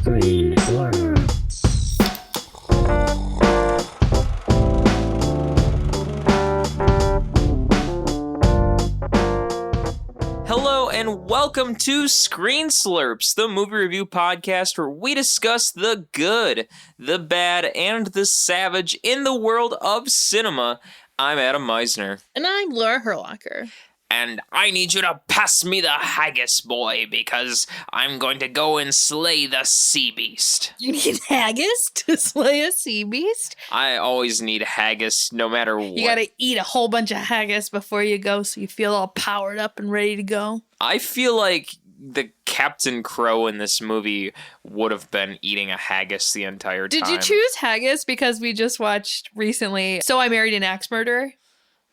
Screen Slurps. Hello and welcome to Screen Slurps, the movie review podcast where we discuss the good, the bad, and the savage in the world of cinema. I'm Adam Meisner. And I'm Laura Herlocker. And I need you to pass me the haggis, boy, because I'm going to go and slay the sea beast. You need haggis to slay a sea beast? I always need haggis, no matter what. You gotta eat a whole bunch of haggis before you go so you feel all powered up and ready to go. I feel like the Captain Crow in this movie would have been eating a haggis the entire time. Did you choose haggis because we just watched recently So I Married an Axe Murderer?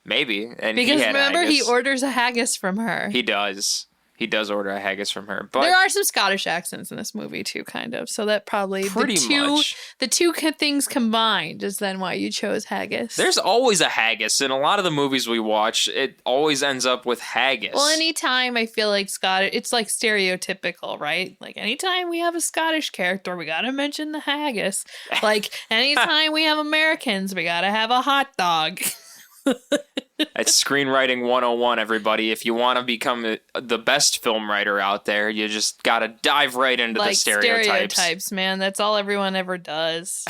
Maybe. And because he had remember, haggis. he orders a haggis from her. He does. He does order a haggis from her. But there are some Scottish accents in this movie too, kind of. So that probably pretty much. The two things combined is then why you chose haggis. There's always a haggis. In a lot of the movies we watch, it always ends up with haggis. Well, anytime I feel like Scottish, it's like stereotypical, right? Like anytime we have a Scottish character, we gotta mention the haggis. Like anytime we have Americans, we gotta have a hot dog. It's screenwriting 101, everybody. If you want to become the best film writer out there, you just got to dive right into the stereotypes, man. That's all everyone ever does.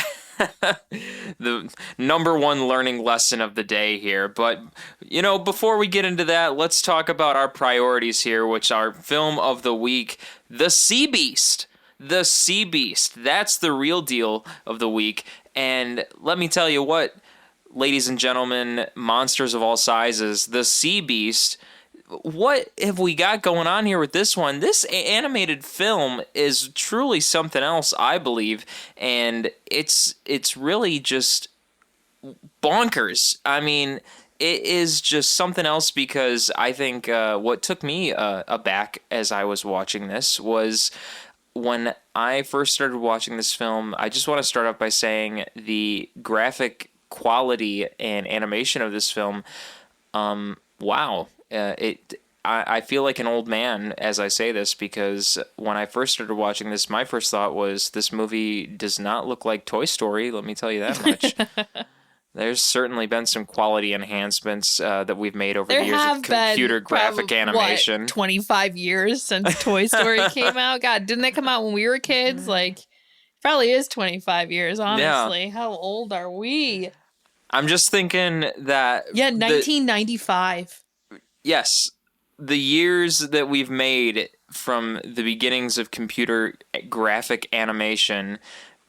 The number one learning lesson of the day here. But, you know, before we get into that, let's talk about our priorities here, which are film of the week, The Sea Beast. The Sea Beast. That's the real deal of the week. And let me tell you what, ladies and gentlemen, monsters of all sizes, The Sea Beast. What have we got going on here with this one? This animated film is truly something else, I believe, and it's really just bonkers. I mean, it is just something else because I think what took me aback as I was watching this was when I first started watching this film. I just want to start off by saying the graphic quality and animation of this film, wow. I feel like an old man as I say this, because when I first started watching this, my first thought was this movie does not look like Toy Story, let me tell you that much. There's certainly been some quality enhancements that we've made over the years of computer graphic animation. 25 years since Toy Story came out? God, didn't they come out when we were kids? Like, probably is 25 years, honestly. Yeah. How old are we? I'm just thinking that... Yeah, 1995. Yes. The years that we've made from the beginnings of computer graphic animation,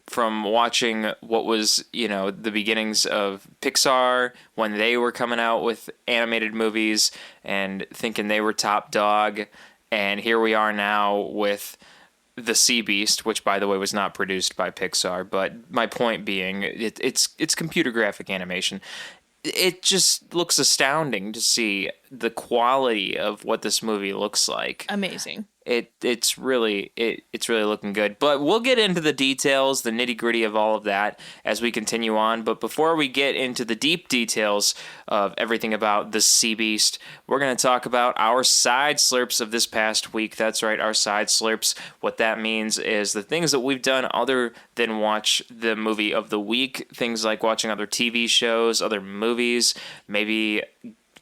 from watching what was, you know, the beginnings of Pixar when they were coming out with animated movies and thinking they were top dog, and here we are now with The Sea Beast, which, by the way, was not produced by Pixar, but my point being, it's computer graphic animation. It just looks astounding to see the quality of what this movie looks like. Amazing. It's really looking good. But we'll get into the details, the nitty-gritty of all of that as we continue on. But before we get into the deep details of everything about the Sea Beast, we're going to talk about our side slurps of this past week. That's right, our side slurps. What that means is the things that we've done other than watch the movie of the week. Things like watching other TV shows, other movies, maybe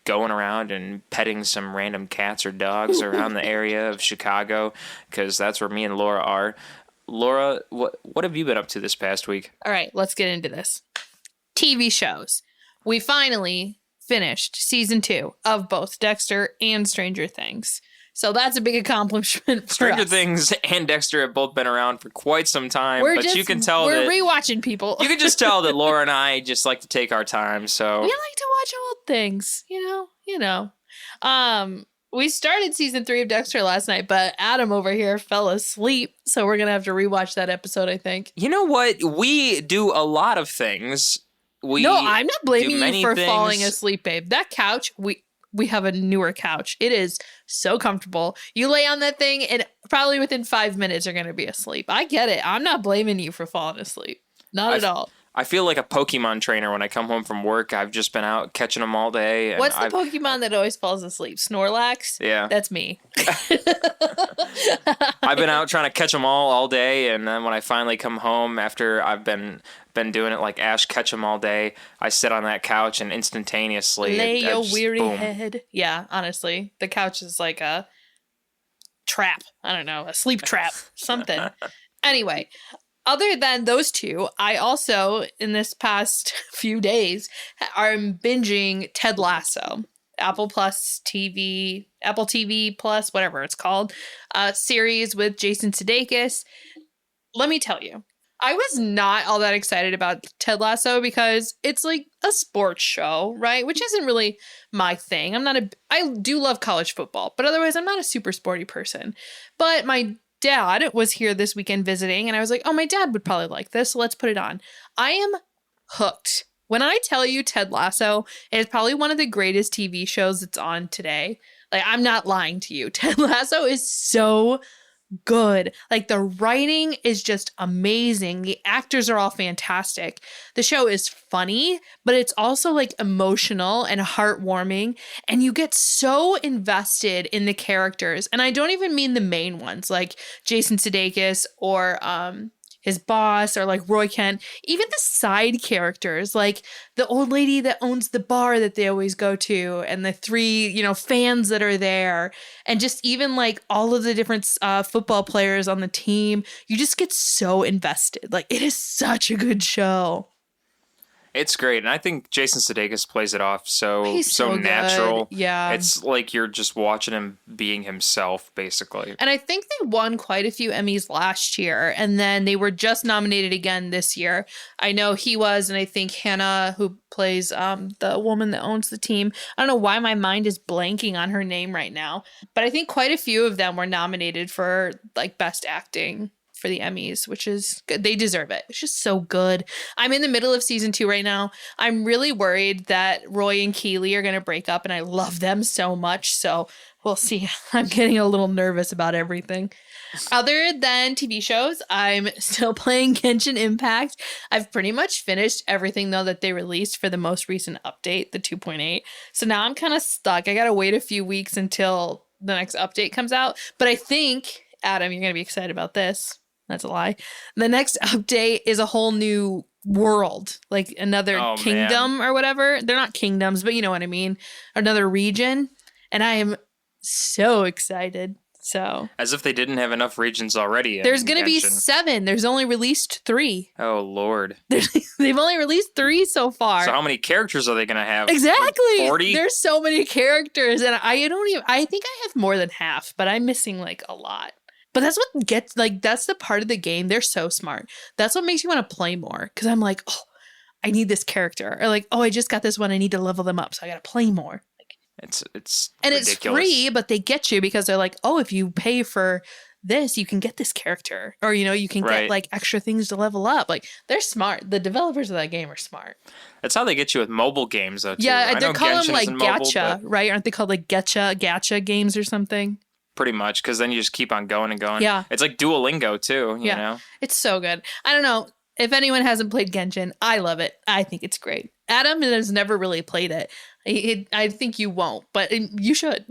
going around and petting some random cats or dogs around the area of Chicago, because that's where me and Laura are. Laura, what have you been up to this past week? All right, let's get into this. TV shows. We finally finished season 2 of both Dexter and Stranger Things. So that's a big accomplishment for Stranger us. Things and Dexter have both been around for quite some time, you can tell we're rewatching people. You can just tell that Laura and I just like to take our time. So we like to watch old things, you know. We started season 3 of Dexter last night, but Adam over here fell asleep, so we're gonna have to rewatch that episode, I think. You know what? We do a lot of things. No, I'm not blaming you for falling asleep, babe. That couch, we have a newer couch. It is so comfortable. You lay on that thing and probably within 5 minutes you're going to be asleep. I get it. I'm not blaming you for falling asleep. Not at all. I feel like a Pokemon trainer when I come home from work. I've just been out catching them all day. And What's the Pokemon that always falls asleep? Snorlax? Yeah. That's me. I've been out trying to catch them all day, and then when I finally come home after I've been doing it like Ash catch 'em all day, I sit on that couch and instantaneously Lay your weary boom. head. Yeah, honestly, the couch is like a trap. I don't know, a sleep trap, something. Anyway, other than those two, I also, in this past few days, am binging Ted Lasso. Apple TV Plus, whatever it's called, series with Jason Sudeikis. Let me tell you, I was not all that excited about Ted Lasso because it's like a sports show, right? Which isn't really my thing. I do love college football, but otherwise I'm not a super sporty person. But my dad was here this weekend visiting, and I was like, oh, my dad would probably like this, so let's put it on. I am hooked. When I tell you Ted Lasso is probably one of the greatest TV shows that's on today, like, I'm not lying to you. Ted Lasso is so good. Like, the writing is just amazing. The actors are all fantastic. The show is funny, but it's also like emotional and heartwarming, and you get so invested in the characters. And I don't even mean the main ones like Jason Sudeikis or his boss or like Roy Kent, even the side characters, like the old lady that owns the bar that they always go to, and the three, fans that are there, and just even like all of the different football players on the team. You just get so invested. Like, it is such a good show. It's great, and I think Jason Sudeikis plays it off He's so natural. good. Yeah. It's like you're just watching him being himself, basically. And I think they won quite a few Emmys last year, and then they were just nominated again this year. I know he was, and I think Hannah, who plays the woman that owns the team, I don't know why my mind is blanking on her name right now, but I think quite a few of them were nominated for like best acting for the Emmys, which is good. They deserve it. It's just so good. I'm in the middle of season 2 right now. I'm really worried that Roy and Keely are going to break up, and I love them so much. So we'll see. I'm getting a little nervous about everything. Other than TV shows, I'm still playing Genshin Impact. I've pretty much finished everything, though, that they released for the most recent update, the 2.8. So now I'm kind of stuck. I got to wait a few weeks until the next update comes out. But I think, Adam, you're going to be excited about this. That's a lie. The next update is a whole new world, like another kingdom or whatever. They're not kingdoms, but you know what I mean. Another region. And I am so excited. So, as if they didn't have enough regions already. There's going to be 7. There's only released 3. Oh, Lord. They've only released 3 so far. So how many characters are they going to have? Exactly. 40? There's so many characters. And I think I have more than half, but I'm missing like a lot. But that's what gets, like, that's the part of the game. They're so smart. That's what makes you want to play more. Because I'm like, oh, I need this character. Or like, oh, I just got this one. I need to level them up. So I got to play more. Like, it's and ridiculous. It's free, but they get you because they're like, oh, if you pay for this, you can get this character. Or, you can get like extra things to level up. Like, they're smart. The developers of that game are smart. That's how they get you with mobile games, though, too. Yeah, they're calling them like gacha, right? Aren't they called like gacha games or something? Pretty much, because then you just keep on going and going. Yeah. It's like Duolingo, too, you know? It's so good. I don't know. If anyone hasn't played Genshin, I love it. I think it's great. Adam has never really played it. I think you won't, but you should.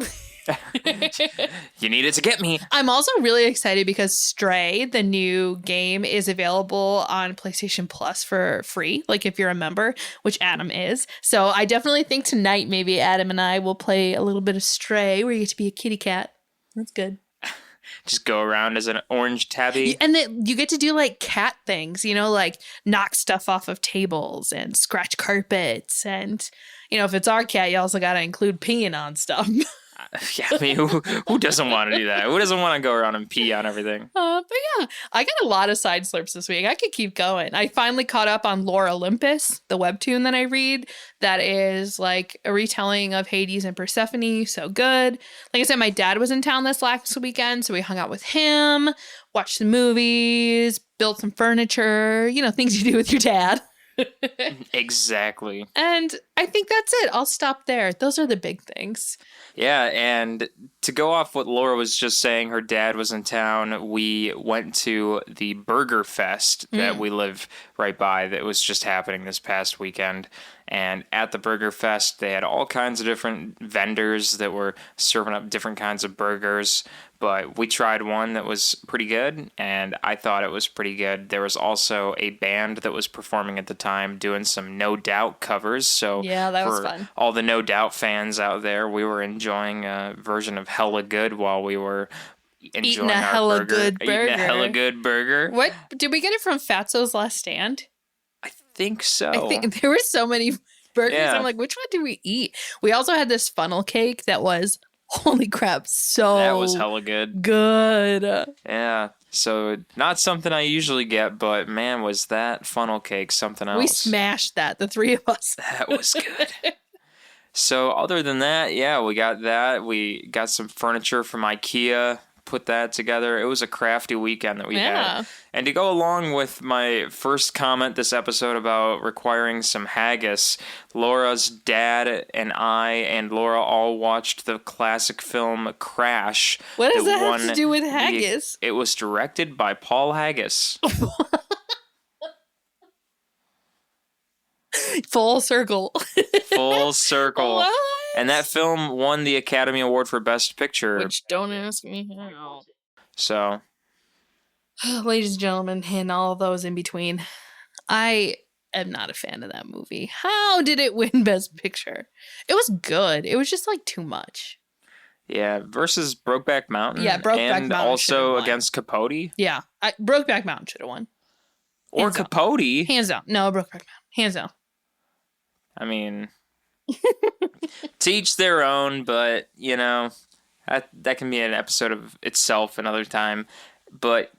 You need it to get me. I'm also really excited because Stray, the new game, is available on PlayStation Plus for free, like if you're a member, which Adam is. So I definitely think tonight maybe Adam and I will play a little bit of Stray where you get to be a kitty cat. That's good. Just go around as an orange tabby. And then you get to do like cat things, like knock stuff off of tables and scratch carpets. And, if it's our cat, you also got to include peeing on stuff. Yeah, I mean, who doesn't want to do that? Who doesn't want to go around and pee on everything? But yeah, I got a lot of side slurps this week. I could keep going. I finally caught up on Lore Olympus, the webtoon that I read. That is like a retelling of Hades and Persephone. So good. Like I said, my dad was in town this last weekend, so we hung out with him, watched some movies, built some furniture, things you do with your dad. Exactly. And I think that's it. I'll stop there. Those are the big things. Yeah, and to go off what Laura was just saying, her dad was in town. We went to the Burger Fest that we live right by that was just happening this past weekend. And at the Burger Fest, they had all kinds of different vendors that were serving up different kinds of burgers. But we tried one that was pretty good, and I thought it was pretty good. There was also a band that was performing at the time doing some No Doubt covers. So Yeah, that was for fun. all the No Doubt fans out there, we were enjoying a version of Hella Good while we were enjoying a our hella burger. good Eating a burger. Hella Good burger. What did we get it from Fatso's Last Stand? I think so. I think there were so many burgers. Yeah. I'm like, which one did we eat? We also had this funnel cake that was, holy crap, so That was hella good. good. Yeah. So not something I usually get, but man, was that funnel cake something else. We smashed that, the three of us. That was good. So other than that, yeah, we got that. We got some furniture from IKEA, put that together. It was a crafty weekend that we Yeah. had. And to go along with my first comment this episode about requiring some haggis, Laura's dad and I and Laura all watched the classic film Crash. What does that have won to do with the- haggis? It was directed by Paul Haggis. Full circle. Full circle. What? And that film won the Academy Award for Best Picture. Which, don't ask me how. So, Ladies and gentlemen, and all those in between, I am not a fan of that movie. How did it win Best Picture? It was good. It was just like too much. yeah, versus Brokeback Mountain. Yeah, Brokeback and Mountain should've also won. against Capote. Yeah, Brokeback Mountain should have won. Or Hands down. Capote. Hands down. No, Brokeback Mountain. Hands down. I mean, to each their own, but, you know, that can be an episode of itself another time. But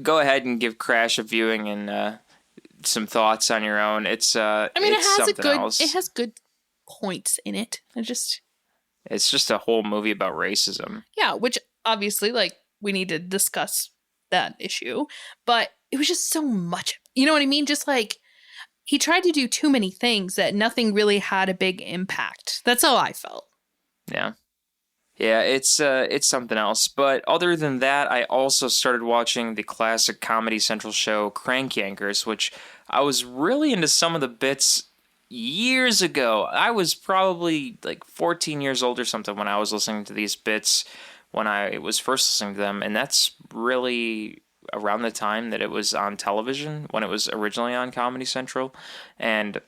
go ahead and give Crash a viewing and some thoughts on your own. It's I mean, it's it has a something good. else. It has good points in it. It's just a whole movie about racism. Yeah, which obviously, like, we need to discuss that issue, but it was just so much. You know what I mean? Just like he tried to do too many things that nothing really had a big impact. That's how I felt. Yeah. Yeah, it's something else. But other than that, I also started watching the classic Comedy Central show Crank Yankers, which I was really into some of the bits years ago. I was probably like 14 years old or something when I was listening to these bits when I was first listening to them, and that's really around the time that it was on television, when it was originally on Comedy Central. And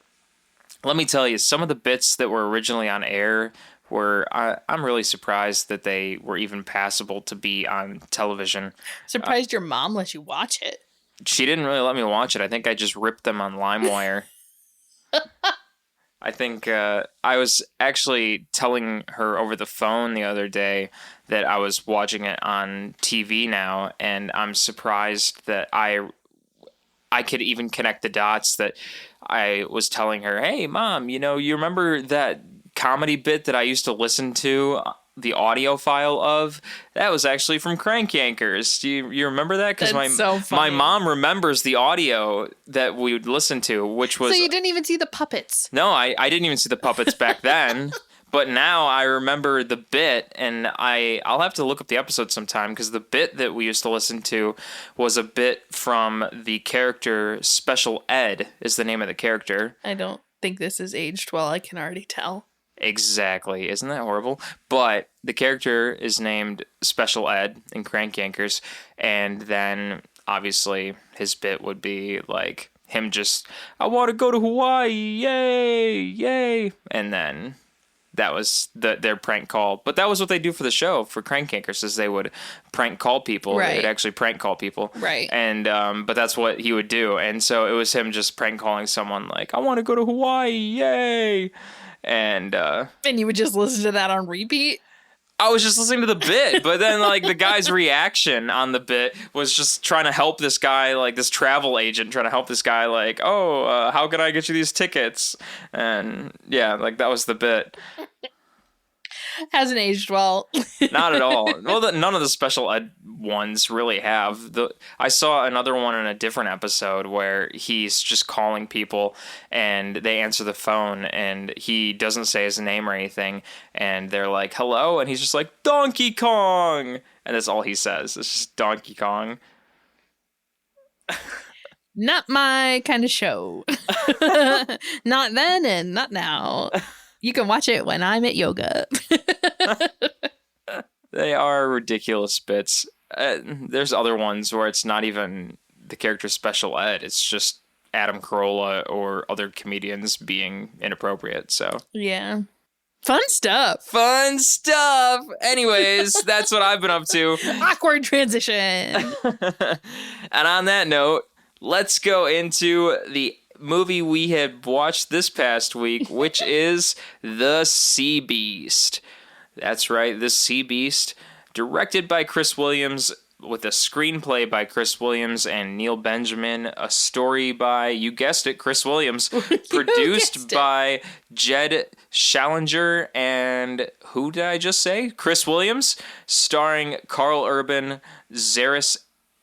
let me tell you, some of the bits that were originally on air were, I'm really surprised that they were even passable to be on television. Surprised your mom let you watch it. She didn't really let me watch it. I think I just ripped them on LimeWire. I think I was actually telling her over the phone the other day that I was watching it on TV now, and I'm surprised that I could even connect the dots that I was telling her, hey, Mom, you remember that comedy bit that I used to listen to the audio file of? That was actually from Crank Yankers. Do you remember that? Because That's so my funny. mom remembers the audio that we would listen to, which was... So you didn't even see the puppets. No, I didn't even see the puppets back then. But now I remember the bit, and I'll have to look up the episode sometime, because the bit that we used to listen to was a bit from the character Special Ed is the name of the character. I don't think this is aged well. I can already tell. Exactly. Isn't that horrible? But the character is named Special Ed in Crank Yankers, and then obviously his bit would be like him just, I want to go to Hawaii, yay, yay, and then that was their prank call. But that was what they do for the show, for Crank Yankers, is they would prank call people. Right. They would actually prank call people. Right. And but that's what he would do. And so it was him just prank calling someone like, I want to go to Hawaii, yay. And you would just listen to that on repeat? I was just listening to the bit, but then like the guy's reaction on the bit was just trying to help this guy, like this travel agent trying to help this guy, like, oh, how can I get you these tickets? And yeah, like that was the bit. Hasn't aged well. Not at all. Well, none of the special ed ones really have. I saw another one in a different episode where he's just calling people and they answer the phone and he doesn't say his name or anything. And they're like, hello? And he's just like, Donkey Kong! And that's all he says. It's just Donkey Kong. Not my kind of show. Not then and not now. You can watch it when I'm at yoga. They are ridiculous bits. There's other ones where it's not even the character's special ed. It's just Adam Carolla or other comedians being inappropriate. So Yeah. Fun stuff. fun stuff. Anyways, that's what I've been up to. Awkward transition. And on that note, let's go into the movie we had watched this past week, which is The Sea Beast. That's right, The Sea Beast, directed by Chris Williams, with a screenplay by Chris Williams and Neil Benjamin, a story by, you guessed it, Chris Williams, produced by Jed Schallinger and, who did I just say? Chris Williams, starring Carl Urban, Zaris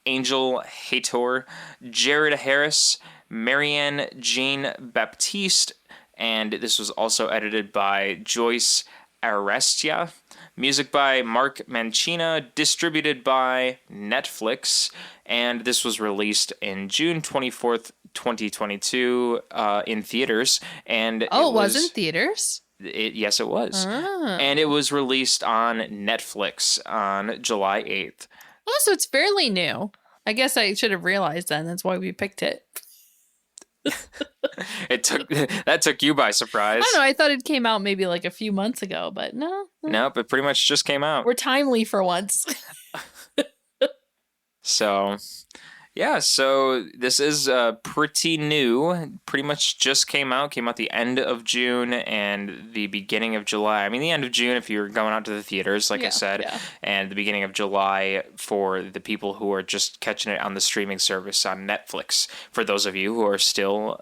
Angel Hator, Jared Harris, Marianne Jean Baptiste, and this was also edited by Joyce Arestia. Music by Mark Mancina, distributed by Netflix, and this was released in June 24th, 2022 in theaters. And Oh, it was in theaters? Yes, it was. Ah. And it was released on Netflix on July 8th. Oh, so it's fairly new. I guess I should have realized then. That's why we picked it. That took you by surprise. I don't know. I thought it came out maybe like a few months ago, but no. Nope, it pretty much just came out. We're timely for once. So, yeah, so this is pretty new. Pretty much just came out the end of June and the beginning of July. I mean, the end of June if you're going out to the theaters, like I said, and the beginning of July for the people who are just catching it on the streaming service on Netflix. For those of you who are still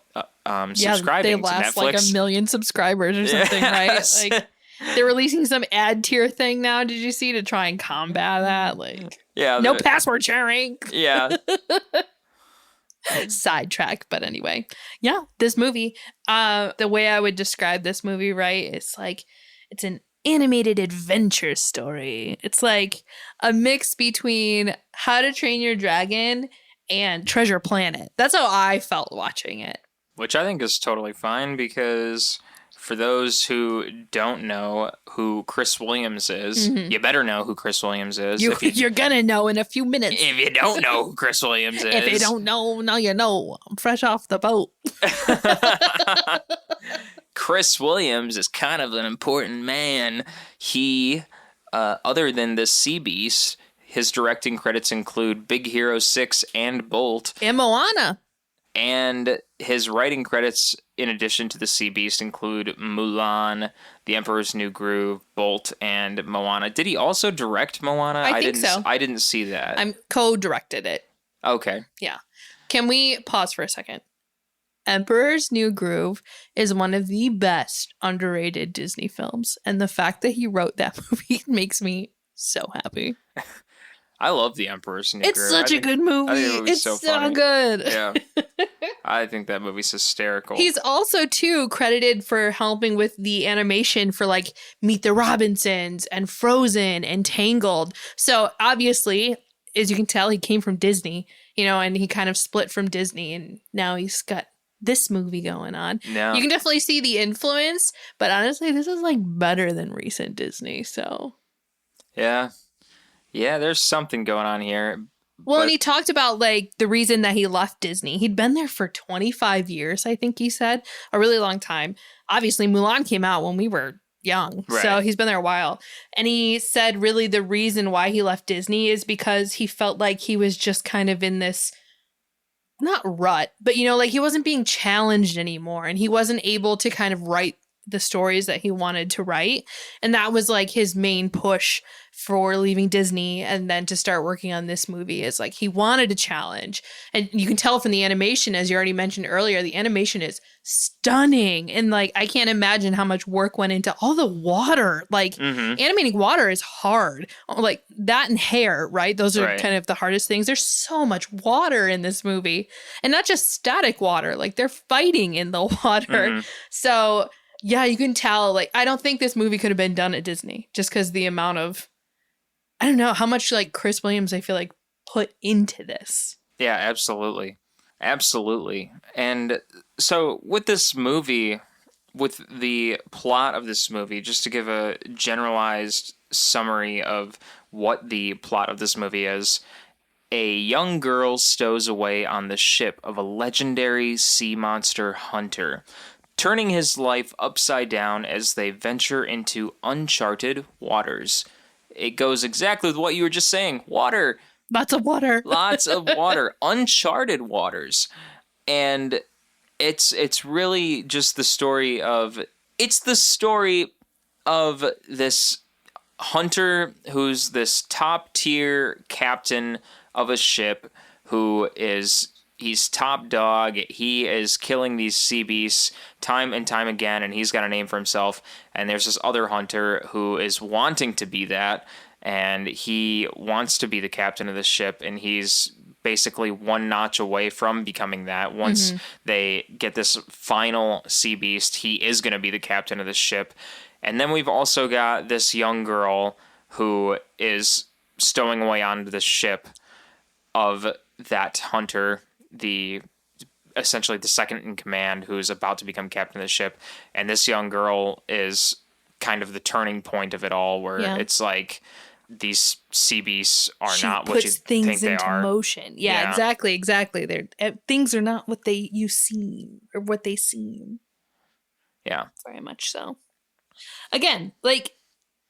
subscribing they to last Netflix. like 1 million subscribers or something, Yes. right? Like they're releasing some ad tier thing now. Did you see, to try and combat that? Like, Yeah, no password sharing. Yeah. Sidetrack, but anyway, yeah, this movie, the way I would describe this movie, right, it's like it's an animated adventure story. It's like a mix between How to Train Your Dragon and Treasure Planet. That's how I felt watching it. Which I think is totally fine, because for those who don't know who Chris Williams is, you better know who Chris Williams is. You're gonna know in a few minutes. If you don't know who Chris Williams is. If you don't know, now you know. I'm fresh off the boat. Chris Williams is kind of an important man. He, other than The Sea Beast, his directing credits include Big Hero 6 and Bolt. And Moana. And his writing credits, in addition to The Sea Beast, include Mulan, The Emperor's New Groove, Bolt, and Moana. Did he also direct Moana? I think so. I didn't see that. I'm co-directed it. Okay. Yeah. Can we pause for a second? Emperor's New Groove is one of the best underrated Disney films. And the fact that he wrote that movie makes me so happy. I love The Emperor's New Groove. It's such a good movie. I think the movie's It's so so funny. good. Yeah. I think that movie's hysterical. He's also, too, credited for helping with the animation for, like, Meet the Robinsons and Frozen and Tangled. So, obviously, as you can tell, he came from Disney, you know, and he kind of split from Disney, and now he's got this movie going on. No. You can definitely see the influence, but honestly, this is, like, better than recent Disney, so... Yeah. Yeah, there's something going on here. Well, But- and he talked about, like, the reason that he left Disney. He'd been there for 25 years, I think he said. A really long time. Obviously, Mulan came out when we were young. Right. So he's been there a while. And he said really the reason why he left Disney is because he felt like he was just kind of in this, not rut, but, you know, like he wasn't being challenged anymore. And he wasn't able to kind of write the stories that he wanted to write. And that was like his main push for leaving Disney and then to start working on this movie, is like he wanted a challenge. And you can tell from the animation, as you already mentioned earlier, the animation is stunning. And like, I can't imagine how much work went into all the water. Like animating water is hard. Like that and hair, right? Those are kind of the hardest things. There's so much water in this movie, and not just static water, like they're fighting in the water. So yeah, you can tell, like, I don't think this movie could have been done at Disney just because the amount of, I don't know how much like Chris Williams, I feel like, put into this. Yeah, absolutely. Absolutely. And so with this movie, with the plot of this movie, just to give a generalized summary of what the plot of this movie is, a young girl stows away on the ship of a legendary sea monster hunter, turning his life upside down as they venture into uncharted waters. It goes exactly with what you were just saying. Water. Lots of water. Lots of water. Uncharted waters. And it's really just the story of... It's the story of this hunter who's this top-tier captain of a ship who is... He's top dog. He is killing these sea beasts time and time again, and he's got a name for himself. And there's this other hunter who is wanting to be that, and he wants to be the captain of the ship, and he's basically one notch away from becoming that. Once they get this final sea beast, he is going to be the captain of the ship. And then we've also got this young girl who is stowing away onto the ship of that hunter, essentially the second in command, who's about to become captain of the ship. And this young girl is kind of the turning point of it all, where it's like these sea beasts are not what you think they are. Motion. Yeah, exactly. They're things are not what you seem, or what they seem. Yeah, very much so. Again, like,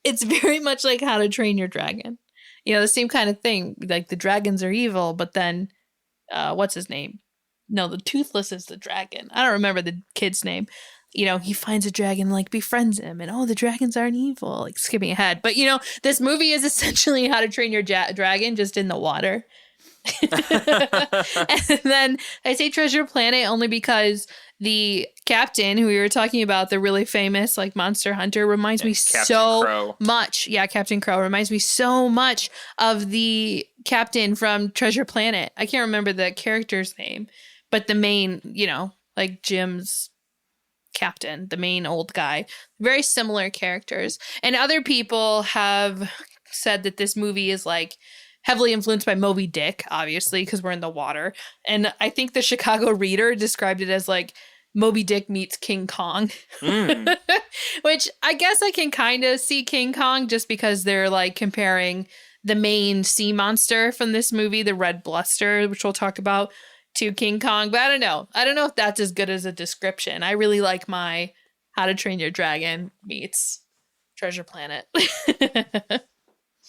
it's very much like How to Train Your Dragon. You know, the same kind of thing. Like, the dragons are evil, but then what's his name? No, the Toothless is the dragon. I don't remember the kid's name. You know, he finds a dragon, like, befriends him, and the dragons aren't evil. Like, skipping ahead, but you know, this movie is essentially How to Train Your Dragon, just in the water. And then I say Treasure Planet only because the captain who we were talking about, the really famous like monster hunter, reminds me so much. Yeah, Captain Crow reminds me so much of the captain from Treasure Planet. I can't remember the character's name, but the main, you know, like Jim's captain, the main old guy. Very similar characters. And other people have said that this movie is like heavily influenced by Moby Dick, obviously, because we're in the water. And I think the Chicago Reader described it as like Moby Dick meets King Kong, which I guess I can kind of see King Kong, just because they're like comparing the main sea monster from this movie, the red bluster, which we'll talk about, to King Kong. But I don't know. I don't know if that's as good as a description. I really like my How to Train Your Dragon meets Treasure Planet.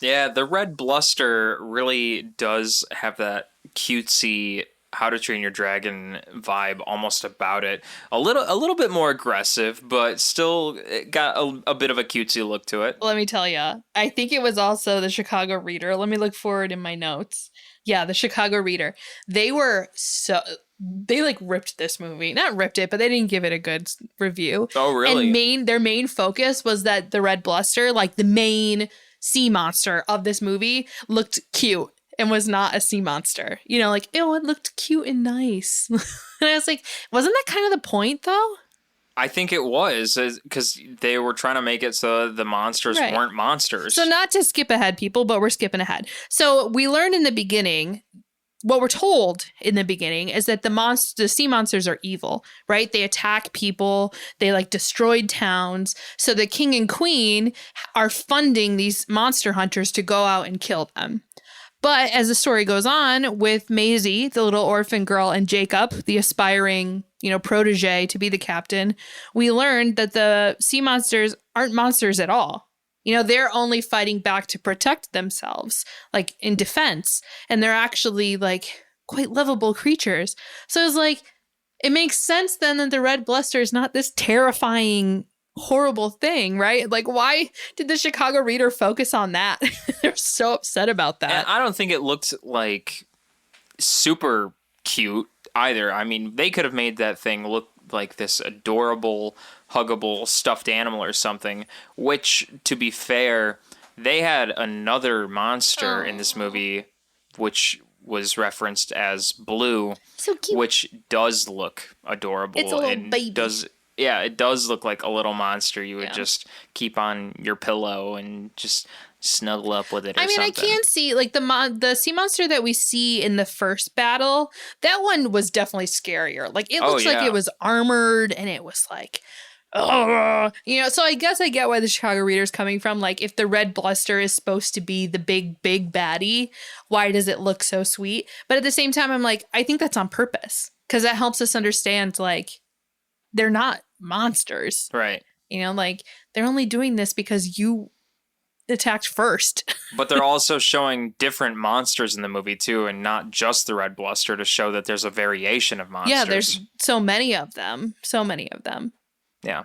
Yeah, the red bluster really does have that cutesy How to Train Your Dragon vibe almost about it. A little bit more aggressive, but still it got a bit of a cutesy look to it. Let me tell you, I think it was also the Chicago Reader. Let me look forward in my notes. Yeah, the Chicago Reader. They like ripped this movie. Not ripped it, but they didn't give it a good review. Oh, really? And their main focus was that the red bluster, like the main sea monster of this movie, looked cute and was not a sea monster. You know, like, ew, it looked cute and nice. And I was like, wasn't that kind of the point, though? I think it was, because they were trying to make it so the monsters weren't monsters. So not to skip ahead, people, but we're skipping ahead. So we learned in the beginning, what we're told in the beginning is that the sea monsters are evil, right? They attack people. They like destroyed towns. So the king and queen are funding these monster hunters to go out and kill them. But as the story goes on with Maisie, the little orphan girl, and Jacob, the aspiring, you know, protege to be the captain, we learned that the sea monsters aren't monsters at all. You know, they're only fighting back to protect themselves, like in defense. And they're actually like quite lovable creatures. So it's like, it makes sense then that the red bluster is not this terrifying horrible thing, right? Like, why did the Chicago Reader focus on that? They're so upset about that. And I don't think it looked like super cute either. I mean, they could have made that thing look like this adorable, huggable stuffed animal or something, which, to be fair, they had another monster in this movie, which was referenced as Blue, So cute. which does look adorable. It's a little and baby. It does look like a little monster you would Yeah. just keep on your pillow and just snuggle up with it or I mean, something. I can see, like, the sea monster that we see in the first battle, that one was definitely scarier. Like, it looks like yeah. it was armored, and it was like, oh, you know, so I guess I get why the Chicago Reader's coming from. Like, if the red bluster is supposed to be the big baddie, why does it look so sweet? But at the same time, I'm like, I think that's on purpose, because that helps us understand, like, they're not monsters. Right. You know, like, they're only doing this because you attacked first. But they're also showing different monsters in the movie too, and not just the red bluster, to show that there's a variation of monsters. Yeah, there's so many of them. So many of them. Yeah.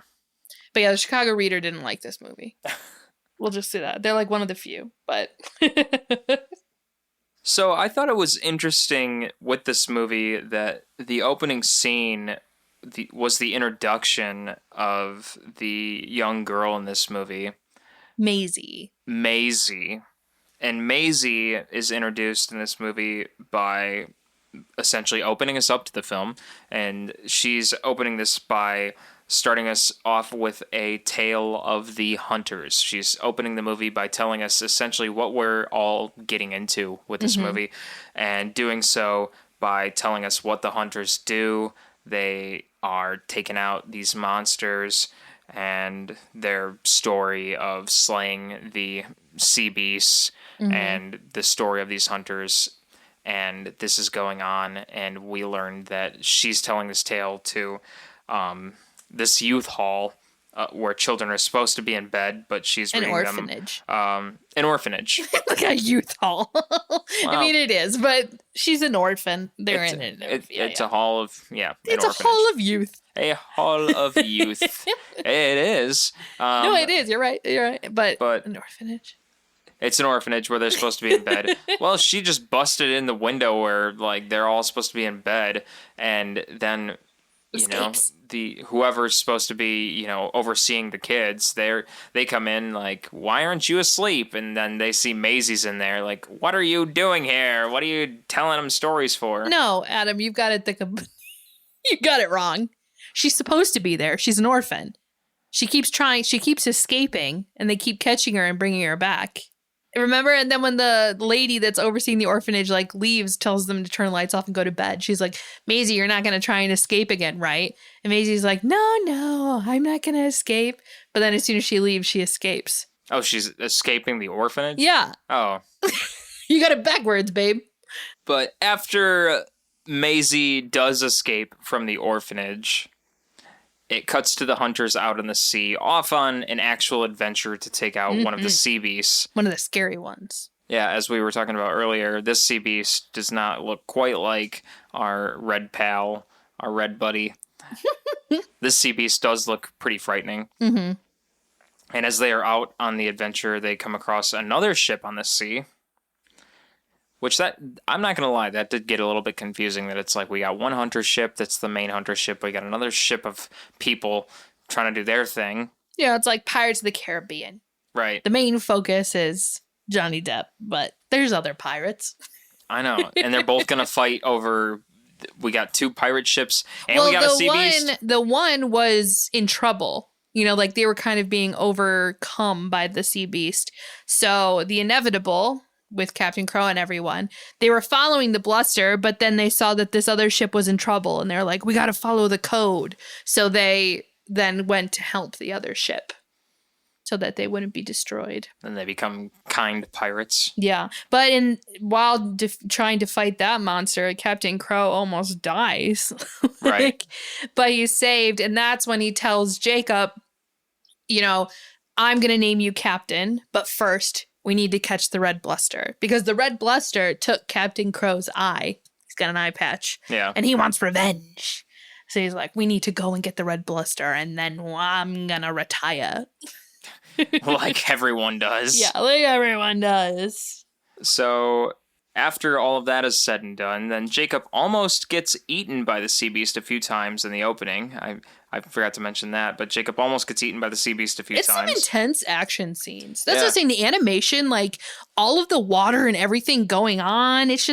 But yeah, the Chicago Reader didn't like this movie. We'll just say that. They're like one of the few, but So I thought it was interesting with this movie that the opening scene was the introduction of the young girl in this movie, Maisie. Maisie. And Maisie is introduced in this movie by essentially opening us up to the film. And she's opening this by starting us off with a tale of the hunters. She's opening the movie by telling us essentially what we're all getting into with this movie, and doing so by telling us what the hunters do. They are taking out these monsters, and their story of slaying the sea beasts, and the story of these hunters. And this is going on, and we learned that she's telling this tale to this youth hall where children are supposed to be in bed, but she's An reading orphanage. them. An orphanage. Like a youth hall. I mean, it is, but she's an orphan. They're It's, in it. it's a hall of, an It's a orphanage. hall of youth. A hall of youth. It is. No, it is. You're right. You're right. But an orphanage. It's an orphanage where they're supposed to be in bed. Well, she just busted in the window where, like, they're all supposed to be in bed, and then Escapes. whoever's supposed to be, overseeing the kids, they come in like, why aren't you asleep? And then they see Maisie's in there, like, what are you doing here? What are you telling them stories for? No, Adam, you've got it. You got it wrong. She's supposed to be there. She's an orphan. She keeps trying. She keeps escaping, and they keep catching her and bringing her back. Remember? And then when the lady that's overseeing the orphanage leaves, tells them to turn the lights off and go to bed. She's like, Maisie, you're not going to try and escape again, right? And Maisie's like, no, I'm not going to escape. But then as soon as she leaves, she escapes. Oh, she's escaping the orphanage? Yeah. Oh. You got it backwards, babe. But after Maisie does escape from the orphanage, it cuts to the hunters out in the sea, off on an actual adventure to take out one of the sea beasts. One of the scary ones. Yeah, as we were talking about earlier, this sea beast does not look quite like our red pal, our red buddy. This sea beast does look pretty frightening. Mm-hmm. And as they are out on the adventure, they come across another ship on the sea. Which I'm not going to lie, that did get a little bit confusing, that it's like we got one hunter ship that's the main hunter ship. We got another ship of people trying to do their thing. Yeah, it's like Pirates of the Caribbean. Right. The main focus is Johnny Depp, but there's other pirates. I know. And they're both going to fight over, we got two pirate ships and we got a sea beast. The one was in trouble. They were kind of being overcome by the sea beast. So the inevitable, with Captain Crow and everyone, they were following the bluster, but then they saw that this other ship was in trouble, and they're like, we got to follow the code. So they then went to help the other ship so that they wouldn't be destroyed. And they become kind pirates. Yeah, but while trying to fight that monster, Captain Crow almost dies. Right. But he's saved, and that's when he tells Jacob, I'm going to name you captain, but first we need to catch the red bluster, because the red bluster took Captain Crow's eye. He's got an eye patch. Yeah. And he wants revenge. So he's like, we need to go and get the red blister, and then I'm gonna retire. Like everyone does. Yeah, like everyone does. So after all of that is said and done, then Jacob almost gets eaten by the sea beast a few times in the opening. I forgot to mention that, but Jacob almost gets eaten by the sea beast a few times. It's some intense action scenes. That's what I'm saying. The animation, like all of the water and everything going on, it's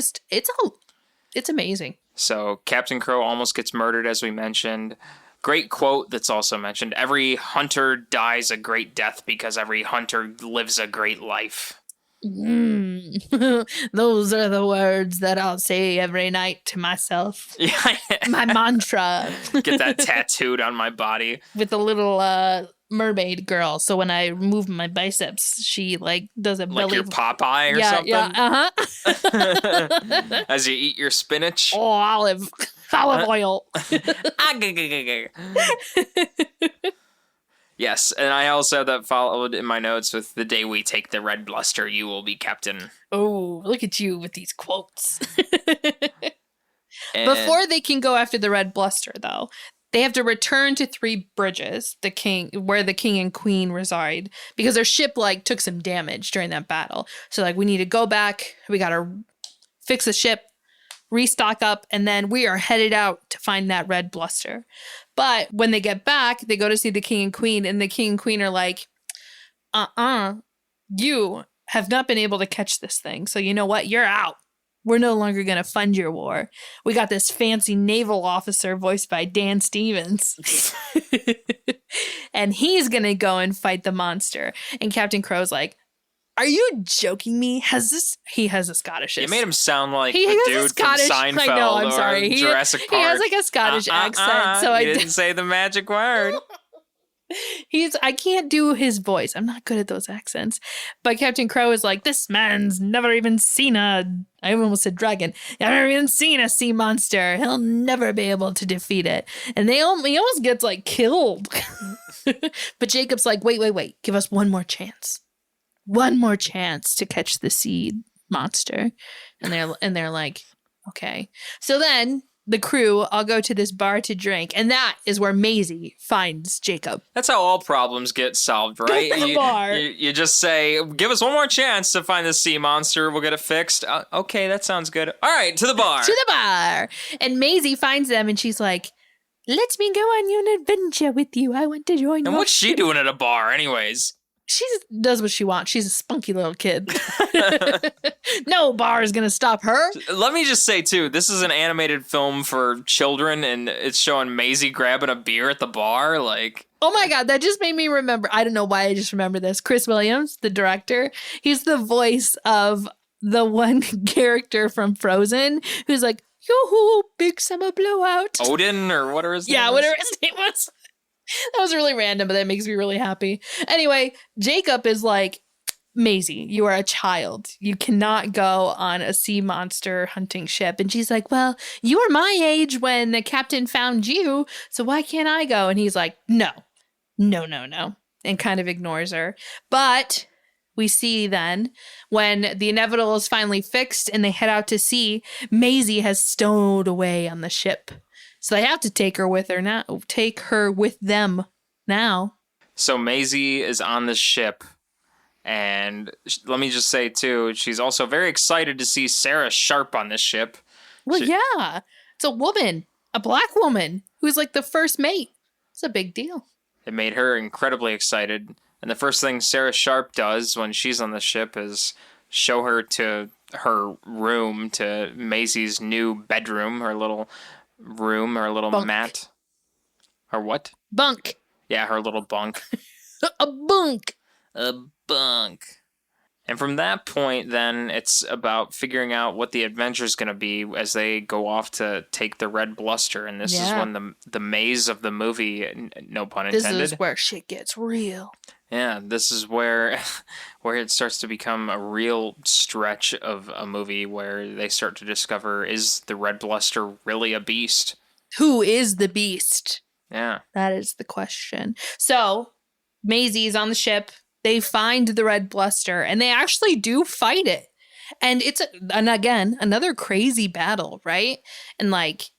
amazing. So Captain Crow almost gets murdered, as we mentioned. Great quote that's also mentioned. Every hunter dies a great death because every hunter lives a great life. Those are the words that I'll say every night to myself. Yeah. My mantra. Get that tattooed on my body. With a little mermaid girl. So when I move my biceps, she like does a belly. Like your Popeye or something? Yeah, uh-huh. As you eat your spinach. Oh, olive oil. Yes, and I also have that followed in my notes with the day we take the red bluster, you will be captain. Oh, look at you with these quotes. And Before they can go after the red bluster, though, they have to return to Three Bridges, where the king and queen reside, because their ship like took some damage during that battle. So like we need to go back. We gotta fix the ship, restock up, and then we are headed out to find that red bluster. But when they get back, they go to see the king and queen, and the king and queen are like, you have not been able to catch this thing. So you know what? You're out. We're no longer going to fund your war. We got this fancy naval officer voiced by Dan Stevens. And he's going to go and fight the monster. And Captain Crow's like, are you joking me? He has a Scottish. You made him sound like he the has dude a Scottish, from Seinfeld I know, I'm sorry. or Jurassic Park. He has like a Scottish accent. So I didn't say the magic word. I can't do his voice. I'm not good at those accents. But Captain Crow is like, this man's never even seen I almost said dragon. I've never even seen a sea monster. He'll never be able to defeat it. And he almost gets like killed. But Jacob's like, wait. Give us one more chance. One more chance to catch the sea monster. And they're like, okay. So then the crew all go to this bar to drink, and that is where Maisie finds Jacob. That's how all problems get solved, right? Go to the bar. You just say, give us one more chance to find the sea monster. We'll get it fixed. Okay, that sounds good. All right, to the bar. To the bar. And Maisie finds them, and she's like, let me go on an adventure with you. I want to join you. And what's she doing at a bar anyways? She does what she wants. She's a spunky little kid. No bar is going to stop her. Let me just say, too, this is an animated film for children, and it's showing Maisie grabbing a beer at the bar. Like, oh my God, that just made me remember. I don't know why I just remember this. Chris Williams, the director, he's the voice of the one character from Frozen who's like, yoo-hoo, big summer blowout. Odin, or whatever his name Yeah, is? whatever his name was. That was really random, but that makes me really happy. Anyway, Jacob is like, Maisie, you are a child. You cannot go on a sea monster hunting ship. And she's like, well, you were my age when the captain found you, so why can't I go? And he's like, no, and kind of ignores her. But we see then when the inevitable is finally fixed and they head out to sea, Maisie has stowed away on the ship. So they have to take her with them now. So Maisie is on the ship, and let me just say, too, she's also very excited to see Sarah Sharp on this ship. Well, yeah. It's a woman, a black woman, who's like the first mate. It's a big deal. It made her incredibly excited. And the first thing Sarah Sharp does when she's on the ship is show her to her room, to Maisie's new bedroom, her little room, her little bunk. mat. Her what? Bunk. Yeah, her little bunk. A bunk. A bunk. And from that point, then, it's about figuring out what the adventure's going to be as they go off to take the red bluster. And this is when the maze of the movie, no pun intended. This is where shit gets real. Yeah, this is where it starts to become a real stretch of a movie where they start to discover, is the red bluster really a beast? Who is the beast? Yeah. That is the question. So, Maisie's on the ship. They find the red bluster, and they actually do fight it. And again, another crazy battle, right? And like,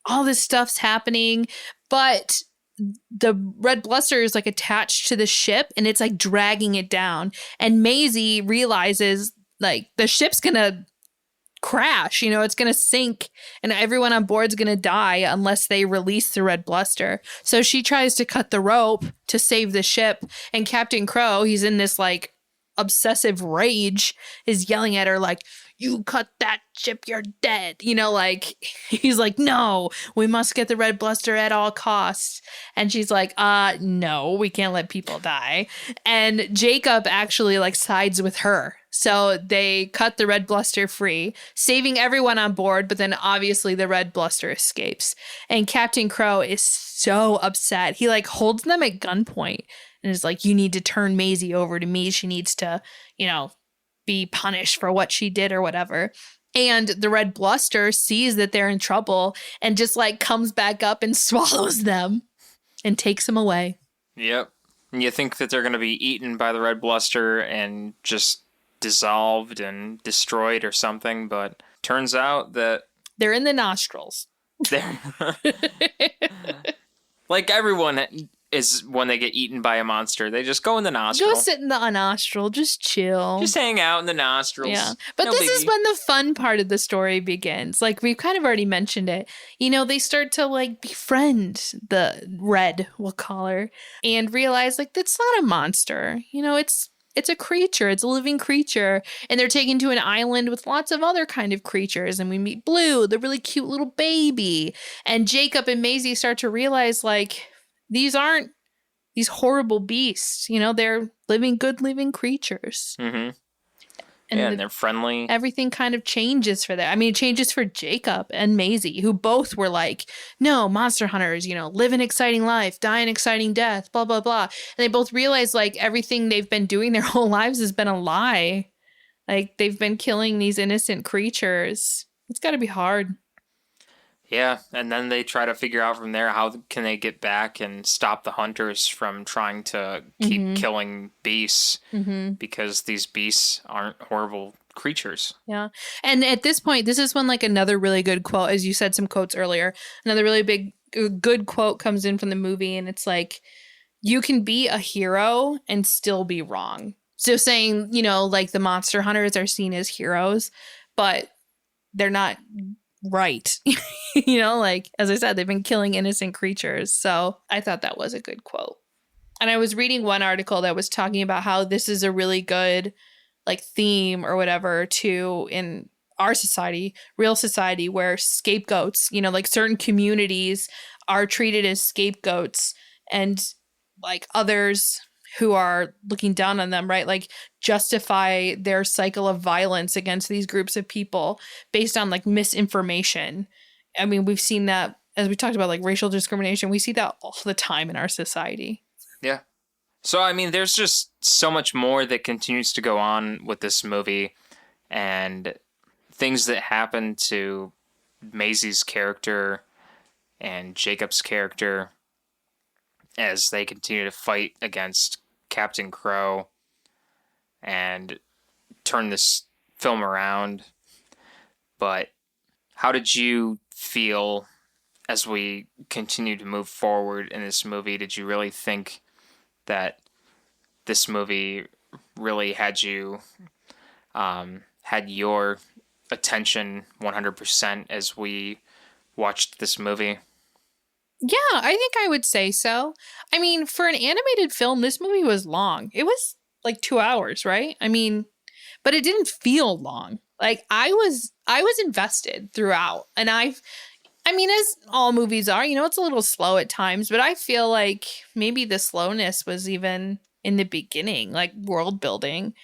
all this stuff's happening, but the red bluster is like attached to the ship and it's like dragging it down. And Maisie realizes like the ship's gonna crash, it's gonna sink and everyone on board's gonna die unless they release the red bluster. So she tries to cut the rope to save the ship, and Captain Crow, he's in this like obsessive rage, is yelling at her like, you cut that ship, you're dead. Like he's like, no, we must get the red bluster at all costs. And she's like, no, we can't let people die. And Jacob actually like sides with her. So they cut the red bluster free, saving everyone on board. But then obviously the red bluster escapes. And Captain Crow is so upset. He like holds them at gunpoint and is like, you need to turn Maisie over to me. She needs to, be punished for what she did or whatever. And the red bluster sees that they're in trouble and just like comes back up and swallows them and takes them away. Yep. And you think that they're going to be eaten by the red bluster and just dissolved and destroyed or something, but turns out that they're in the nostrils. They're like everyone is when they get eaten by a monster, they just go in the nostril. Go sit in the nostril, just chill. Just hang out in the nostrils. Yeah. But no this biggie. is when the fun part of the story begins. Like we've kind of already mentioned it. They start to like befriend the red, we'll call her, and realize like that's not a monster. It's a creature. It's a living creature. And they're taken to an island with lots of other kind of creatures. And we meet Blue, the really cute little baby. And Jacob and Maisie start to realize like these aren't these horrible beasts. They're good living creatures. Mm-hmm. And they're friendly. Everything kind of changes for them. I mean, it changes for Jacob and Maisie, who both were like, no, monster hunters, live an exciting life, die an exciting death, blah, blah, blah. And they both realize like everything they've been doing their whole lives has been a lie. Like they've been killing these innocent creatures. It's got to be hard. Yeah, and then they try to figure out from there how can they get back and stop the hunters from trying to keep killing beasts because these beasts aren't horrible creatures. Yeah. And at this point, this is when like another really good quote, as you said some quotes earlier, another really good quote comes in from the movie, and it's like, you can be a hero and still be wrong. So saying, like the monster hunters are seen as heroes, but they're not right. Like as I said, they've been killing innocent creatures. So I thought that was a good quote. And I was reading one article that was talking about how this is a really good like theme or whatever too in our society, real society, where scapegoats, like certain communities are treated as scapegoats, and like others who are looking down on them, right? Like justify their cycle of violence against these groups of people based on like misinformation. I mean, we've seen that as we talked about like racial discrimination. We see that all the time in our society. Yeah. So, I mean, there's just so much more that continues to go on with this movie, and things that happen to Maisie's character and Jacob's character as they continue to fight against Captain Crow and turn this film around. But how did you feel as we continue to move forward in this movie? Did you really think that this movie really had you had your attention 100% as we watched this movie? Yeah, I think I would say so. I mean, for an animated film, this movie was long. It was like 2 hours, right? I mean, but it didn't feel long. Like I was invested throughout. And I mean, as all movies are, it's a little slow at times, but I feel like maybe the slowness was even in the beginning, like world building,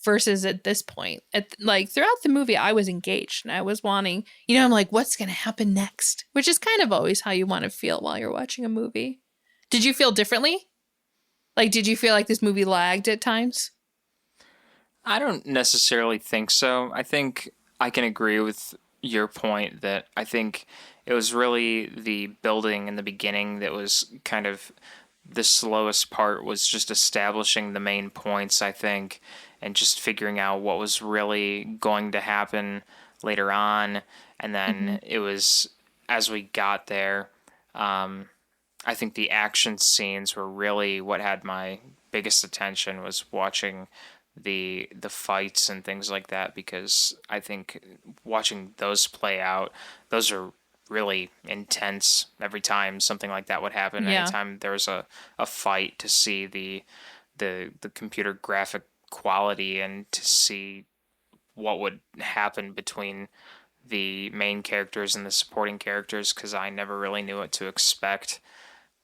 versus at this point. Like throughout the movie, I was engaged and I was wanting, I'm like, what's going to happen next? Which is kind of always how you want to feel while you're watching a movie. Did you feel differently? Like, did you feel like this movie lagged at times? I don't necessarily think so. I think I can agree with your point that I think it was really the building in the beginning that was kind of the slowest part, was just establishing the main points, I think, and just figuring out what was really going to happen later on. And then it was as we got there. I think the action scenes were really what had my biggest attention, was watching the fights and things like that, because I think watching those play out, those are really intense every time something like that would happen. Yeah. Anytime there was a fight, to see the computer graphic quality and to see what would happen between the main characters and the supporting characters, because I never really knew what to expect,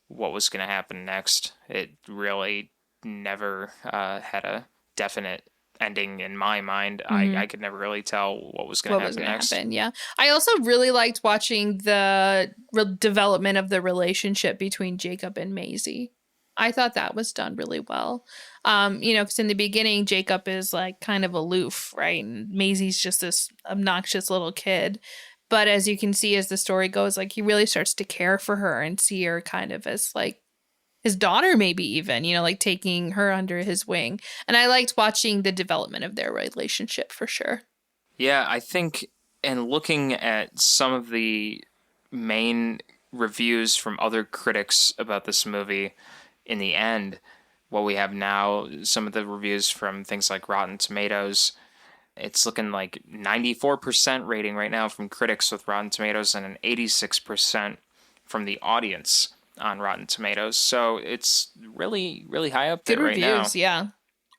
what was going to happen next. It really never had a definite ending in my mind. I could never really tell what was going to happen next. Yeah. I also really liked watching the development of the relationship between Jacob and Maisie. I thought that was done really well. Because in the beginning, Jacob is like kind of aloof, right? And Maisie's just this obnoxious little kid. But as you can see, as the story goes, like he really starts to care for her and see her kind of as like his daughter, maybe even, like taking her under his wing. And I liked watching the development of their relationship for sure. Yeah, I think, and looking at some of the main reviews from other critics about this movie, in the end, what we have now, some of the reviews from things like Rotten Tomatoes, it's looking like 94% rating right now from critics with Rotten Tomatoes and an 86% from the audience on Rotten Tomatoes. So it's really, really high up there Good right now. reviews, yeah.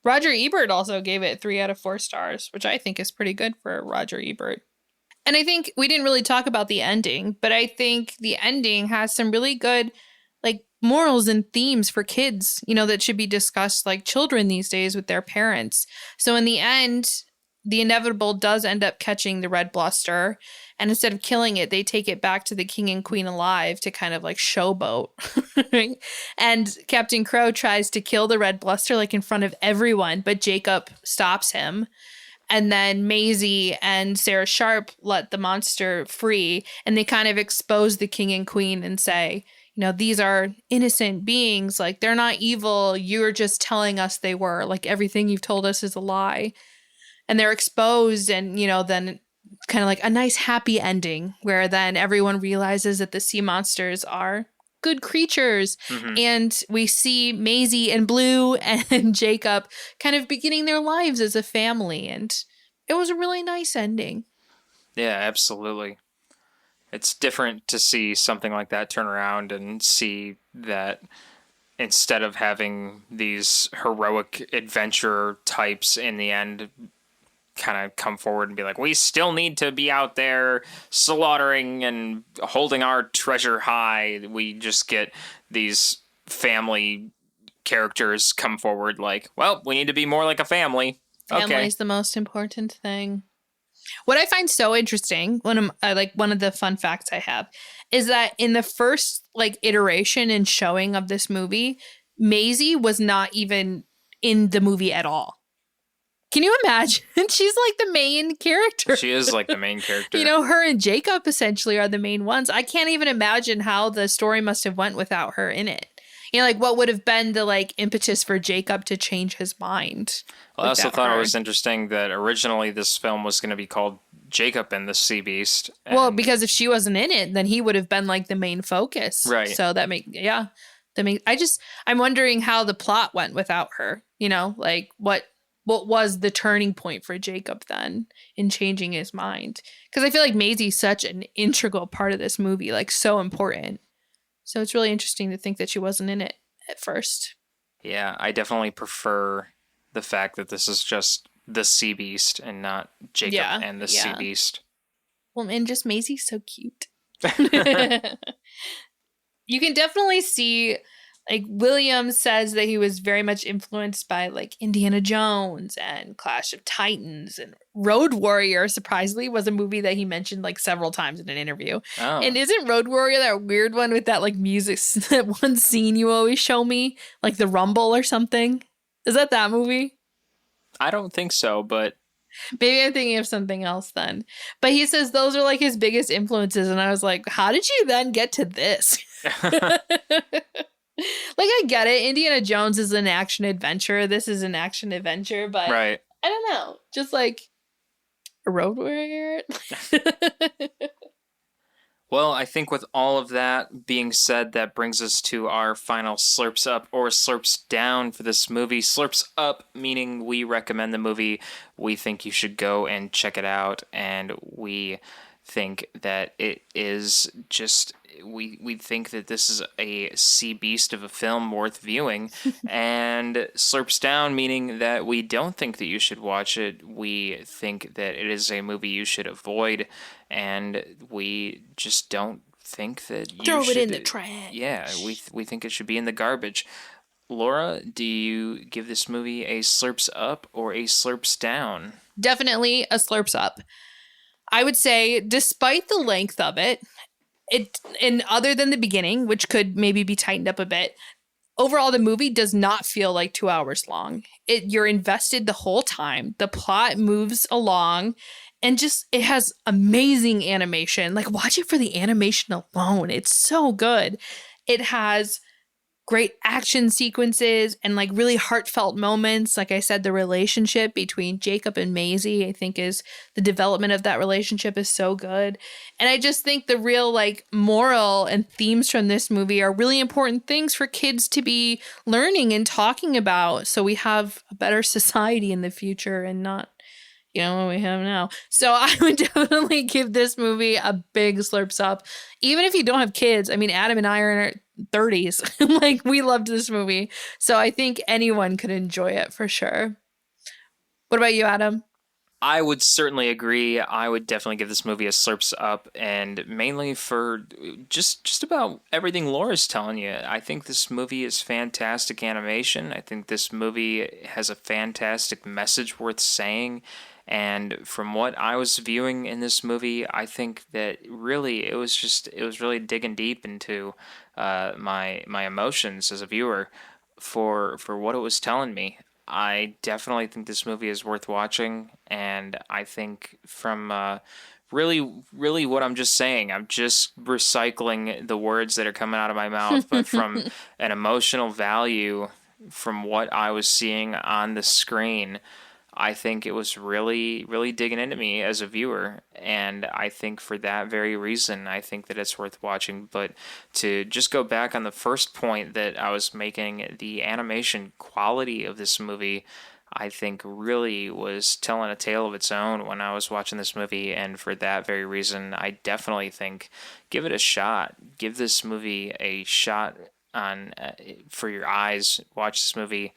Roger Ebert also gave it 3 out of 4 stars, which I think is pretty good for Roger Ebert. And I think we didn't really talk about the ending, but I think the ending has some really good like morals and themes for kids, that should be discussed like children these days with their parents. So in the end, the inevitable does end up catching the red bluster. And instead of killing it, they take it back to the king and queen alive to kind of like showboat. And Captain Crow tries to kill the red bluster like in front of everyone, but Jacob stops him. And then Maisie and Sarah Sharp let the monster free, and they kind of expose the king and queen and say, these are innocent beings. Like, they're not evil. You're just telling us they were. Like, everything you've told us is a lie. And they're exposed, and, then kind of like a nice happy ending where then everyone realizes that the sea monsters are good creatures. Mm-hmm. And we see Maisie and Blue and Jacob kind of beginning their lives as a family. And it was a really nice ending. Yeah, absolutely. It's different to see something like that turn around and see that instead of having these heroic adventure types in the end kind of come forward and be like, we still need to be out there slaughtering and holding our treasure high. We just get these family characters come forward like, well, we need to be more like a family. Family's the most important thing. What I find so interesting, one of the fun facts I have, is that in the first iteration and showing of this movie, Maisie was not even in the movie at all. Can you imagine? She's like the main character. She is like the main character. Her and Jacob essentially are the main ones. I can't even imagine how the story must have went without her in it. What would have been the impetus for Jacob to change his mind? Well, I also thought it was interesting that originally this film was going to be called Jacob and the Sea Beast. Well, because if she wasn't in it, then he would have been the main focus. Right. So I'm wondering how the plot went without her. What was the turning point for Jacob then in changing his mind? Because I feel like Maisie's such an integral part of this movie, so important. So it's really interesting to think that she wasn't in it at first. Yeah, I definitely prefer the fact that this is just the Sea Beast and not Jacob and the Sea Beast. Well, and just Maisie's so cute. You can definitely see, Williams says that he was very much influenced by Indiana Jones and Clash of Titans, and Road Warrior, surprisingly, was a movie that he mentioned several times in an interview. Oh. And isn't Road Warrior that weird one with that music, that one scene you always show me, the Rumble or something? Is that movie? I don't think so, but maybe I'm thinking of something else then. But he says those are his biggest influences, and I was like, how did you then get to this? I get it. Indiana Jones is an action adventure. This is an action adventure, but right. I don't know. Just a Road Warrior. Well, I think with all of that being said, that brings us to our final slurps up or slurps down for this movie. Slurps up meaning we recommend the movie, we think you should go and check it out, and we think that it is just we think that this is a sea beast of a film worth viewing. And slurps down meaning that we don't think that you should watch it. We think that it is a movie you should avoid, and we just don't think that you Throw should, it in the trash. Yeah, we think it should be in the garbage. Laura, do you give this movie a slurps up or a slurps down? Definitely a slurps up. I would say, despite the length of it, and other than the beginning, which could maybe be tightened up a bit, overall the movie does not feel like 2 hours long. You're invested the whole time. The plot moves along, and just it has amazing animation. Like, watch it for the animation alone. It's so good. It has great action sequences and like really heartfelt moments. Like I said, the relationship between Jacob and Maisie, I think is the development of that relationship is so good. And I just think the real like moral and themes from this movie are really important things for kids to be learning and talking about, so we have a better society in the future and not, you know, what we have now. So I would definitely give this movie a big slurps up. Even if you don't have kids. I mean, Adam and I are in our 30s. Like, we loved this movie. So I think anyone could enjoy it for sure. What about you, Adam? I would certainly agree. I would definitely give this movie a slurps up, and mainly for just about everything Laura's telling you. I think this movie is fantastic animation. I think this movie has a fantastic message worth saying. And from what I was viewing in this movie, I think that really it was really digging deep into my emotions as a viewer for what it was telling me. I definitely think this movie is worth watching, and I think from really what I'm just saying, I'm just recycling the words that are coming out of my mouth, but from an emotional value, from what I was seeing on the screen, I think it was really digging into me as a viewer, and I think for that very reason, I think that it's worth watching. But to just go back on the first point that I was making, the animation quality of this movie, I think really was telling a tale of its own when I was watching this movie, and for that very reason, I definitely think give it a shot. Give this movie a shot on for your eyes. Watch this movie.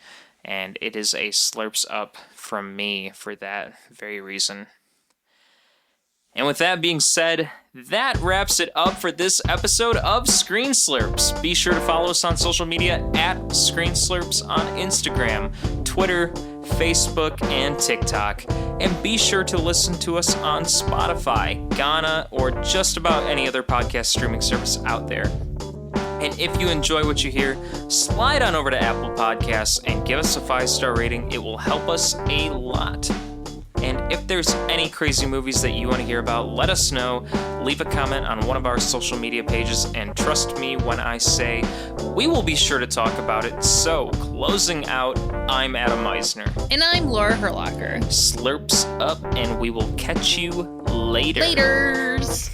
And it is a slurps up from me for that very reason. And with that being said, that wraps it up for this episode of Screen Slurps. Be sure to follow us on social media at Screen Slurps on Instagram, Twitter, Facebook, and TikTok. And be sure to listen to us on Spotify, Ghana, or just about any other podcast streaming service out there. And if you enjoy what you hear, slide on over to Apple Podcasts and give us a 5-star rating. It will help us a lot. And if there's any crazy movies that you want to hear about, let us know. Leave a comment on one of our social media pages, and trust me when I say we will be sure to talk about it. So, closing out, I'm Adam Meisner. And I'm Laura Herlocker. Slurps up, and we will catch you later. Laters.